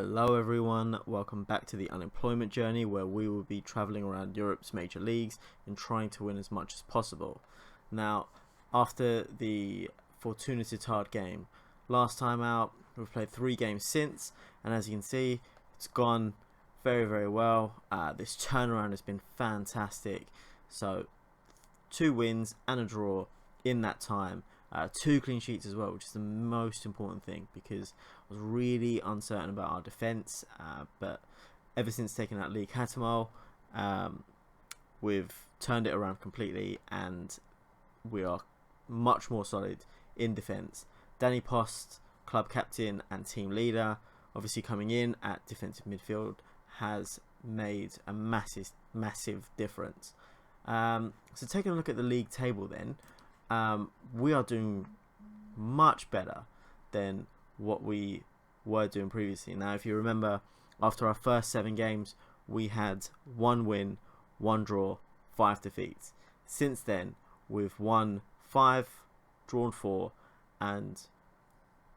Hello everyone, welcome back to the unemployment journey where we will be travelling around Europe's major leagues and trying to win as much as possible. Now, after the Fortuna Sittard game last time out, we've played 3 games since, and as you can see, it's gone very well. This turnaround has been fantastic. So 2 wins and a draw in that time. 2 clean sheets as well, which is the most important thing because I was really uncertain about our defence. But ever since taking out Lee Catamol, we've turned it around completely and we are much more solid in defence. Danny Post, club captain and team leader, obviously coming in at defensive midfield, has made a massive difference. So taking a look at the league table then, we are doing much better than what we were doing previously. Now, if you remember, after our first 7 games, we had 1 win, 1 draw, 5 defeats. Since then, we've won 5, drawn 4, and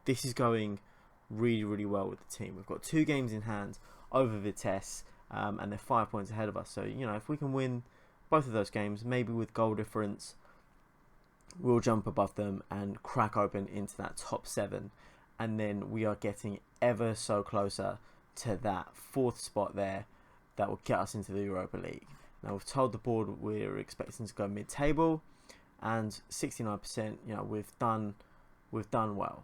this is going really well with the team. We've got 2 games in hand over Vitesse, and they're 5 points ahead of us. So, you know, if we can win both of those games, maybe with goal difference, we'll jump above them and crack open into that top 7, and then we are getting ever so closer to that 4th spot there that will get us into the Europa League. Now, we've told the board we're expecting to go mid-table, and 69%, you know, we've done well.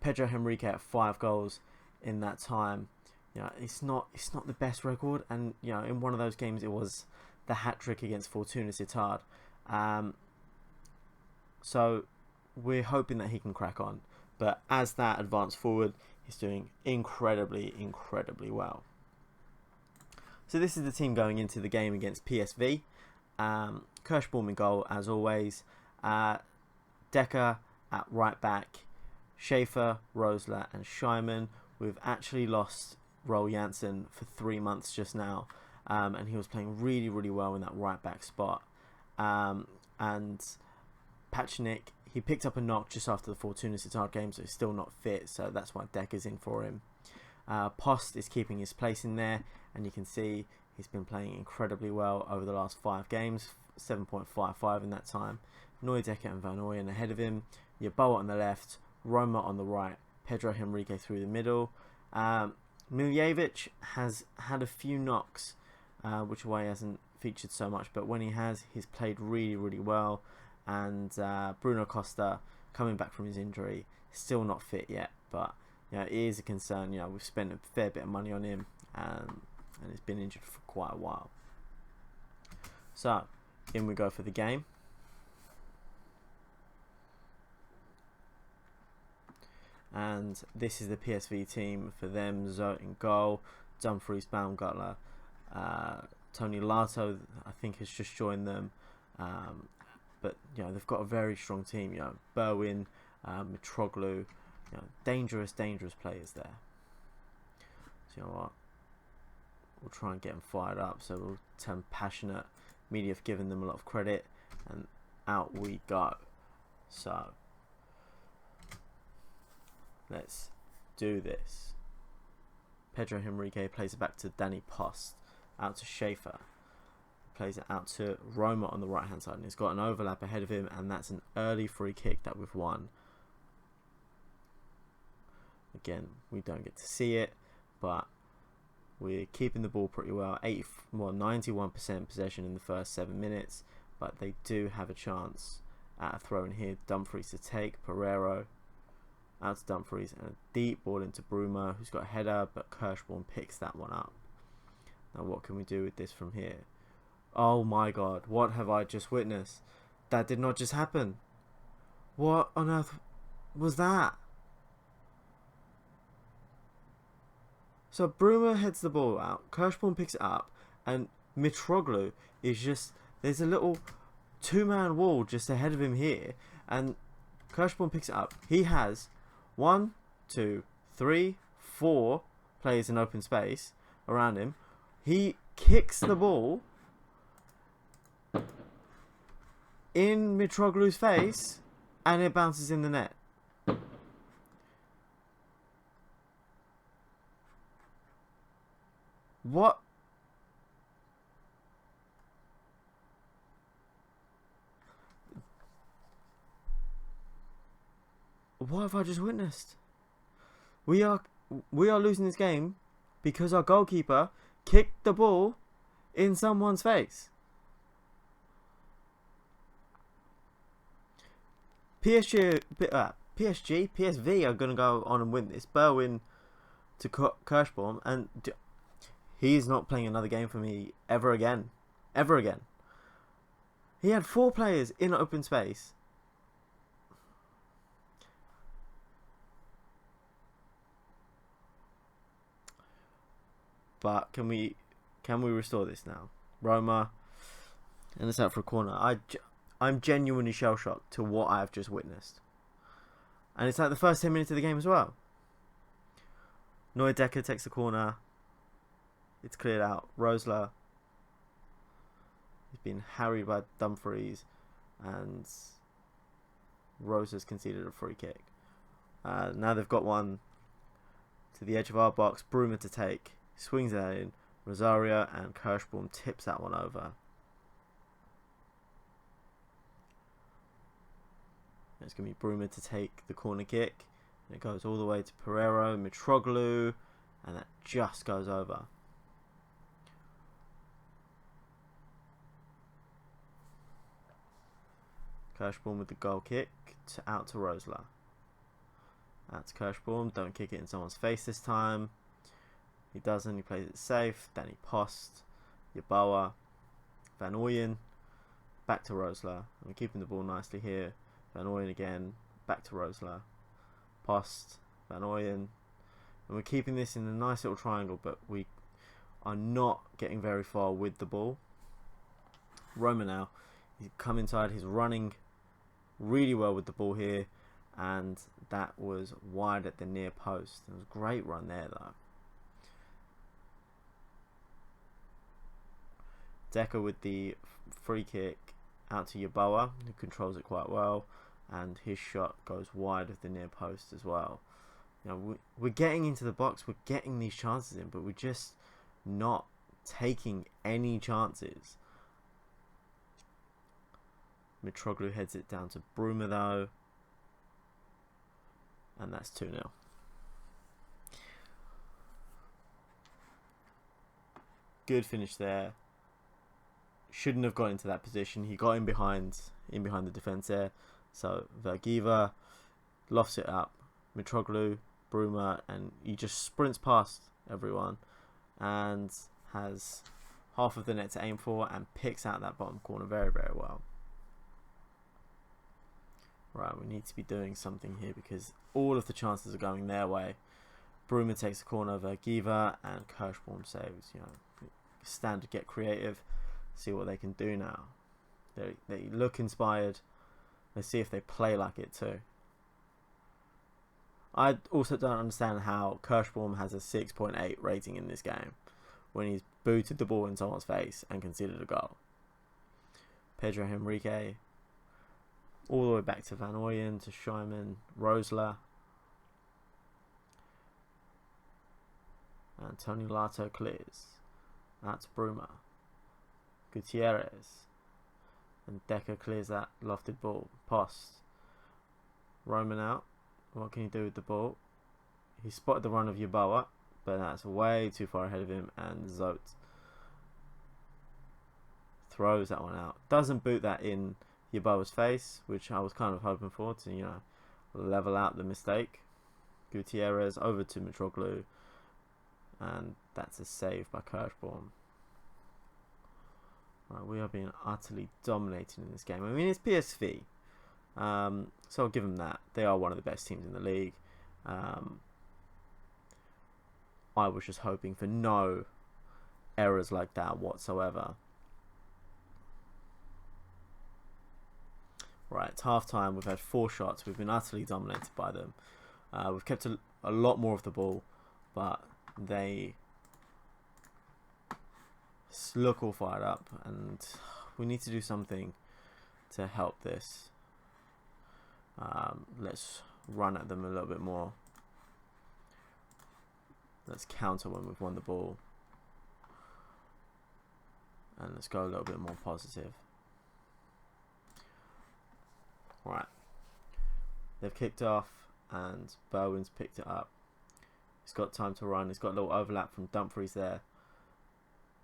Pedro Henrique at 5 goals in that time. You know, it's not the best record, and you know, in one of those games it was the hat-trick against Fortuna Sittard. So we're hoping that he can crack on. But as that advance forward, he's doing incredibly well. So this is the team going into the game against PSV. Kirschbaum in goal, as always. Decker at right back. Schaefer, Rosler and Scheiman. We've actually lost Roel Janssen for 3 months just now. And he was playing really well in that right back spot. And Pachinik, he picked up a knock just after the Fortuna Sittard game, so he's still not fit, so that's why Decker's in for him. Post is keeping his place in there, and you can see he's been playing incredibly well over the last 5 games, 7.55 in that time. Neudecker and Van Ooyen ahead of him, Yeboah on the left, Roma on the right, Pedro Henrique through the middle. Miljevic has had a few knocks, which is why he hasn't featured so much, but when he has, he's played really well. And Bruno Costa, coming back from his injury, still not fit yet, but you know, it is a concern. You know, we've spent a fair bit of money on him, and he's been injured for quite a while. So in we go for the game. And this is the PSV team for them. Zoet in goal, Dumfries, Baumgartner, Tony Lato, I think, has just joined them. But you know, they've got a very strong team. You know, Berwin, Mitroglou, you know, dangerous players there. So you know what? We'll try and get them fired up. So we'll tell them passionate. Media have given them a lot of credit, and out we go. So let's do this. Pedro Henrique plays it back to Danny Post, out to Schaefer. Plays it out to Roma on the right hand side, and he's got an overlap ahead of him, and that's an early free kick that we've won. Again, we don't get to see it, but we're keeping the ball pretty well. 91% possession in the first 7 minutes, but they do have a chance at a throw in here. Dumfries to take, Pereiro out to Dumfries, and a deep ball into Bruma, who's got a header, but Kirschbaum picks that one up. Now what can we do with this from here? Oh my god, what have I just witnessed? That did not just happen. What on earth was that? So Bruma heads the ball out, Kirschbaum picks it up, and Mitroglou is just, there's a little 2-man wall just ahead of him here, and Kirschbaum picks it up. He has 1, 2, 3, 4 players in open space around him. He kicks the ball in Mitroglou's face, and it bounces in the net. What? What have I just witnessed? We are losing this game because our goalkeeper kicked the ball in someone's face. PSV are going to go on and win this. Berwin to Kirschbaum, and he's not playing another game for me ever again. Ever again. He had 4 players in open space. But can we restore this now? Roma, and it's out for a corner. I'm genuinely shell shocked to what I've just witnessed, and it's like the first 10 minutes of the game as well. Decker takes the corner. It's cleared out. Rosler. He's been harried by Dumfries, and Rose has conceded a free kick. Now they've got one to the edge of our box. Bruma to take. Swings that in. Rosario and Kirschbaum tips that one over. It's going to be Bruma to take the corner kick. And it goes all the way to Pereiro, Mitroglou, and that just goes over. Kirschbaum with the goal kick out to Rosler. Out to Kirschbaum. Don't kick it in someone's face this time. He doesn't. He plays it safe. Danny Post, Yeboah, Van Ooyen, back to Rosler. We're keeping the ball nicely here. Van Ooyen again, back to Rosler. Post, Van Ooyen. And we're keeping this in a nice little triangle, but we are not getting very far with the ball. Roma now, he's come inside. He's running really well with the ball here, and that was wide at the near post. It was a great run there, though. Decker with the free kick out to Yeboah, who controls it quite well, and his shot goes wide of the near post as well. You know, we're getting into the box, we're getting these chances in, but we're just not taking any chances. Mitroglou heads it down to Bruma though, and that's 2-0. Good finish there. Shouldn't have got into that position. He got in behind the defence there. So Vergiva lofts it up. Mitroglou, Bruma, and he just sprints past everyone and has half of the net to aim for and picks out that bottom corner very, very well. Right, we need to be doing something here because all of the chances are going their way. Bruma takes the corner, Vergiva, and Kirschbaum saves. You know, stand to get creative. See what they can do now. They look inspired. Let's see if they play like it too. I also don't understand how Kirschbaum has a 6.8 rating in this game when he's booted the ball in someone's face and conceded a goal. Pedro Henrique all the way back to Van Ooyen, to Scheiman, Rosler, and Tony Lato clears. That's Bruma. Gutierrez, and Decker clears that lofted ball. Post. Roman out. What can he do with the ball? He spotted the run of Yeboah, but that's way too far ahead of him, and Zote throws that one out. Doesn't boot that in Yeboah's face, which I was kind of hoping for to, you know, level out the mistake. Gutierrez over to Mitroglou, and that's a save by Kirschbaum. Right, we are being utterly dominated in this game. I mean, it's PSV, so I'll give them that. They are one of the best teams in the league. I was just hoping for no errors like that whatsoever. Right, it's half time. We've had 4 shots. We've been utterly dominated by them. We've kept a lot more of the ball, but they look all fired up, and we need to do something to help this. Let's run at them a little bit more. Let's counter when we've won the ball. And let's go a little bit more positive. Right. They've kicked off and Berwyn's picked it up. He's got time to run. He's got a little overlap from Dumfries there.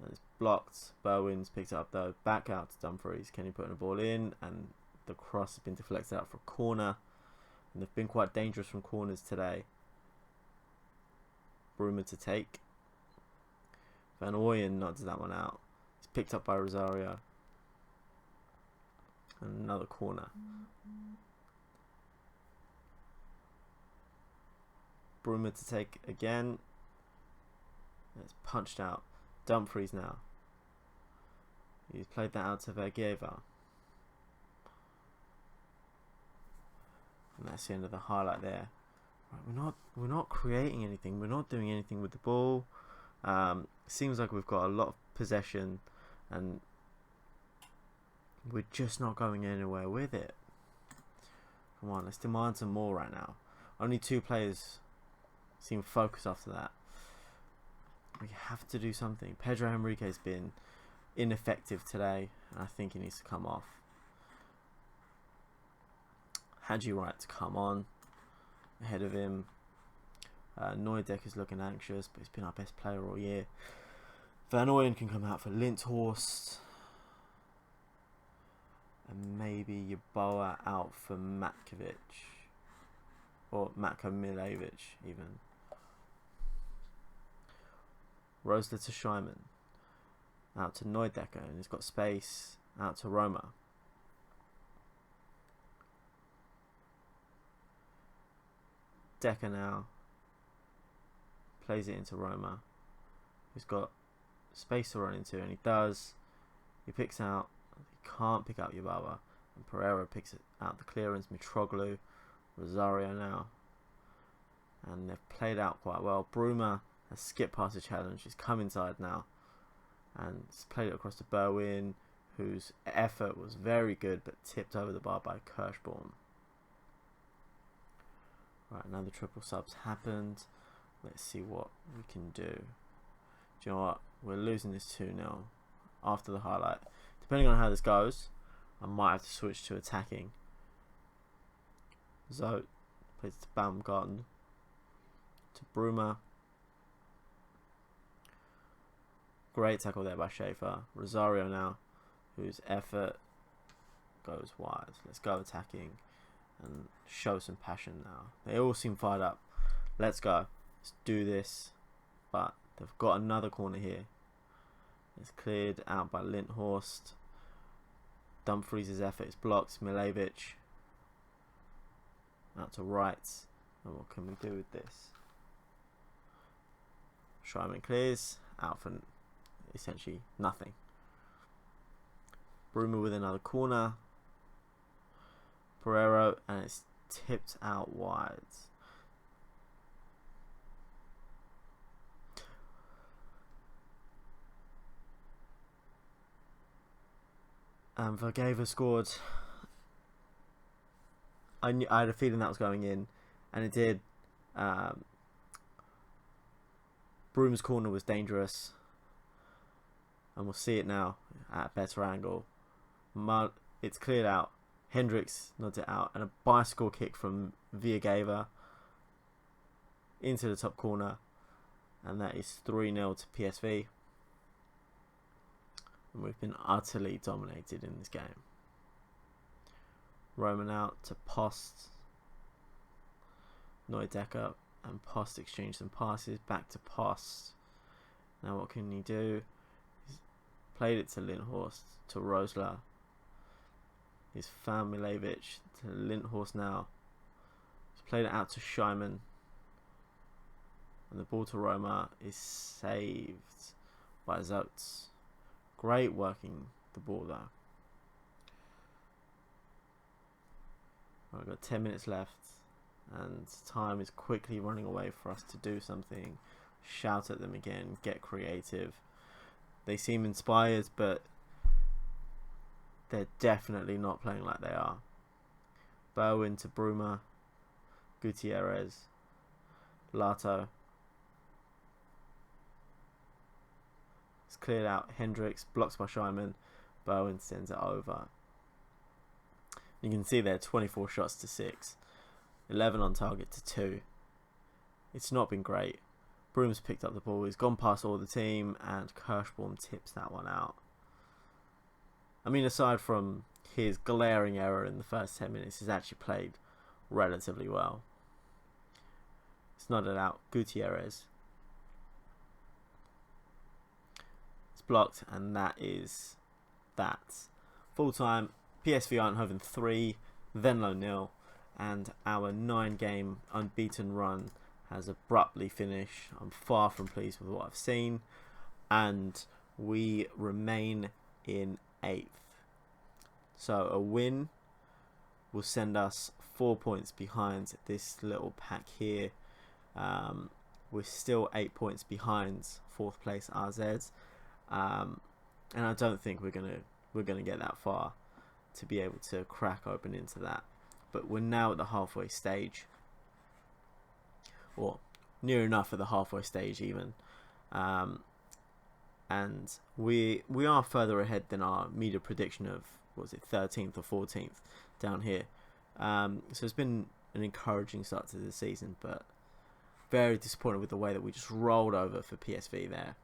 And it's blocked. Berwyn's picked it up though. Back out to Dumfries. Can he put the ball in? And the cross has been deflected out for a corner. And they've been quite dangerous from corners today. Bruma to take. Van Ooyen nods that one out. It's picked up by Rosario. And another corner. Bruma to take again. It's punched out. Dumfries now. He's played that out to Vergieva. And that's the end of the highlight there. Right, we're not creating anything. We're not doing anything with the ball. Seems like we've got a lot of possession, and we're just not going anywhere with it. Come on, let's demand some more right now. Only 2 players seem focused after that. We have to do something. Pedro Henrique's been ineffective today, and I think he needs to come off. Hadji Wright to come on ahead of him. Neudeck is looking anxious, but he's been our best player all year. Van Ooyen can come out for Lindhorst. And maybe Yeboah out for Matkovic. Or Matko Milevic, even. Rosler to Scheiman. Out to Neudecker, and he's got space. Out to Roma. Decker now. Plays it into Roma. He's got space to run into, and he does. He picks out. He can't pick out Yeboah. And Pereira picks it out the clearance. Mitroglou. Rosario now. And they've played out quite well. Bruma has skipped past the challenge. He's come inside now. And he's played it across to Berwyn, whose effort was very good, but tipped over the bar by Kirschbaum. Right, now the triple subs happened. Let's see what we can do. Do you know what? We're losing this 2-0 after the highlight. Depending on how this goes, I might have to switch to attacking. Zote plays to Baumgarten. To Bruma. Great tackle there by Schaefer. Rosario now, whose effort goes wide. Let's go attacking and show some passion now. They all seem fired up. Let's go. Let's do this. But they've got another corner here. It's cleared out by Lindhorst. Dumfries' effort is blocked. Milevic. Out to right. And what can we do with this? Schreiman clears. Out for essentially nothing. Bruma with another corner. Pereira, and it's tipped out wide. And Vergieva scored. I had a feeling that was going in, and it did. Bruma's corner was dangerous, and we'll see it now at a better angle. It's cleared out. Hendricks nods it out, and a bicycle kick from Vergieva into the top corner, and that is 3-0 to PSV. And we've been utterly dominated in this game. Roman out to Post. Neudecker and Post exchange some passes. Back to Post. Now what can he do? He's played it to Lindhorst, to Rosler. He's found Milevic to Lindhorst now. He's played it out to Scheiman. And the ball to Roma is saved by Zotes. Great working the ball though. We've got 10 minutes left, and time is quickly running away for us to do something. Shout at them again, get creative. They seem inspired, but they're definitely not playing like they are. Berwyn to Bruma. Gutierrez. Lato. It's cleared out Hendricks, blocks by Scheinman. Bowen sends it over. You can see there 24 shots to 6. 11 on target to 2. It's not been great. Broom's picked up the ball. He's gone past all the team, and Kirschbaum tips that one out. I mean, aside from his glaring error in the first 10 minutes, he's actually played relatively well. It's not it out. Gutierrez. It's blocked, and that is that. Full time, PSV Eindhoven 3, Venlo 0, and our 9-game unbeaten run has abruptly finished. I'm far from pleased with what I've seen, and we remain in 8th. So a win will send us 4 points behind this little pack here. We're still 8 points behind 4th place RZ, and I don't think we're gonna get that far to be able to crack open into that. But we're now at the halfway stage, or near enough at the halfway stage even, and we are further ahead than our media prediction of, what was it, 13th or 14th down here. So it's been an encouraging start to the season, but very disappointed with the way that we just rolled over for PSV there.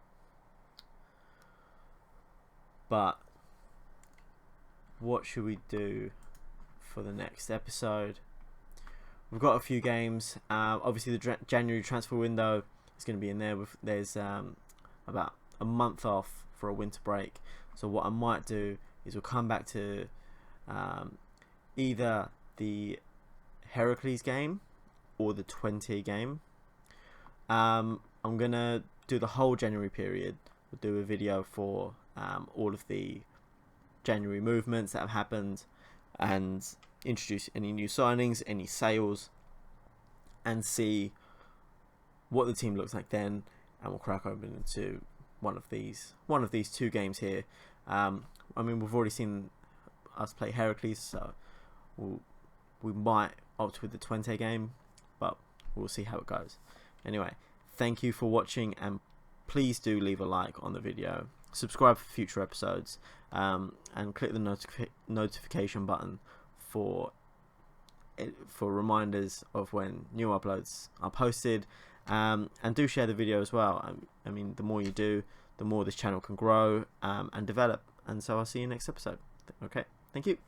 But what should we do for the next episode? We've got a few games. Obviously, the January transfer window is going to be in there. There's about a month off for a winter break. So what I might do is we'll come back to either the Heracles game or the 20 game. I'm going to do the whole January period. We'll do a video for all of the January movements that have happened, and introduce any new signings, any sales, and see what the team looks like then, and we'll crack open into one of these 2 games here. I mean, we've already seen us play Heracles, so we might opt with the 20 game, but we'll see how it goes. Anyway, thank you for watching, and please do leave a like on the video, subscribe for future episodes, and click the notification button for reminders of when new uploads are posted, and do share the video as well. I mean, the more you do, the more this channel can grow and develop. And so I'll see you next episode. Okay, thank you.